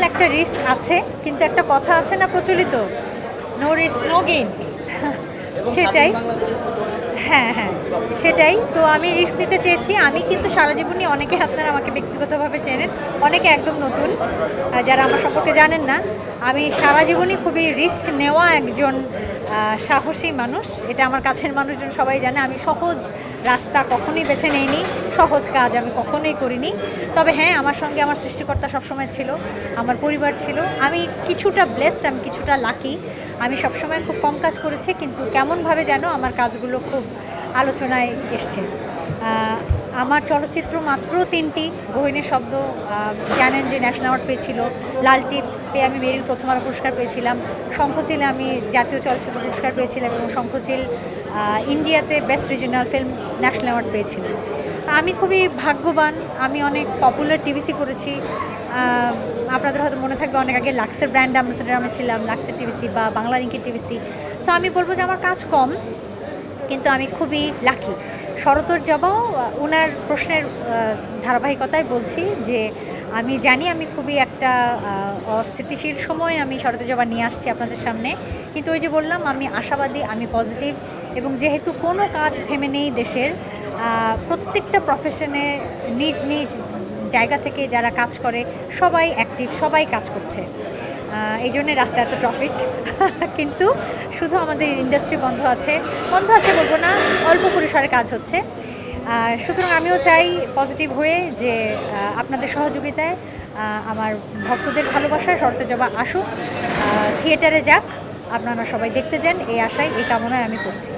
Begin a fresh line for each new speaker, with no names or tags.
Minimal একটা risk আছে, কিন্তু একটা কথা আছে না প্রচলিত, নো রিস্ক নো গেইন। সেটাই, হ্যাঁ হ্যাঁ, সেটাই। তো আমি রিস্ক নিতে চেয়েছি। আমি কিন্তু সারা জীবনই, অনেকে আপনারা আমাকে ব্যক্তিগতভাবে চেনেন, অনেকে একদম নতুন যারা আমার সম্পর্কে জানেন না, আমি সারা জীবনই খুবই রিস্ক নেওয়া একজন সাহসী মানুষ। এটা আমার কাছের মানুষজন সবাই জানে। আমি সহজ রাস্তা কখনোই বেছে নেইনি, সহজ কাজ আমি কখনোই করিনি। তবে হ্যাঁ, আমার সঙ্গে আমার সৃষ্টিকর্তা সবসময় ছিল, আমার পরিবার ছিল। আমি কিছুটা ব্লেসড, আমি কিছুটা লাকি। আমি সবসময় খুব কম কাজ করেছি, কিন্তু কেমনভাবে যেন আমার কাজগুলো খুব আলোচনায় এসছে। আমার চলচ্চিত্র মাত্র 3টি। গহীনের শব্দ জানেন যে ন্যাশনাল অ্যাওয়ার্ড পেয়েছিল, লাল টিপ পেয়ে আমি মেরিল প্রথম আলো পুরস্কার পেয়েছিলাম, শঙ্খচিলে আমি জাতীয় চলচ্চিত্র পুরস্কার পেয়েছিলাম, এবং শঙ্খচিল ইন্ডিয়াতে best regional film national award পেয়েছিলাম। আমি খুবই ভাগ্যবান। আমি অনেক পপুলার টিভিসি করেছি। আপনাদের হয়তো মনে থাকবে অনেক আগে লাক্সের ব্র্যান্ড অ্যাম্বাসেডার আমি ছিলাম, লাক্সের টিভিসি বা বাংলা লিঙ্কের টিভিসি। সো আমি বলবো যে আমার কাজ কম, কিন্তু আমি খুবই লাকি। শরতর জবাও ওনার প্রশ্নের ধারাবাহিকতায় বলছি যে আমি জানি আমি খুবই একটা অস্থিতিশীল সময় আমি শরতের জবা নিয়ে আসছি আপনাদের সামনে, কিন্তু ওই যে বললাম আমি আশাবাদী, আমি পজিটিভ। এবং যেহেতু কোনো কাজ থেমে নেই দেশের, প্রত্যেকটা প্রফেশনে নিজ নিজ জায়গা থেকে যারা কাজ করে সবাই অ্যাক্টিভ, সবাই কাজ করছে। এই জন্যে রাস্তায় এত ট্রাফিক। কিন্তু শুধু আমাদের ইন্ডাস্ট্রি বন্ধ আছে বলবো না, অল্প পরিসরে কাজ হচ্ছে। সুতরাং আমিও চাই পজিটিভ হয়ে যে আপনাদের সহযোগিতায়, আমার ভক্তদের ভালোবাসায় শরতের জবা আসুক, থিয়েটারে যাক, আপনারা সবাই দেখতে যান, এই আশায়, এই কামনায় আমি করছি।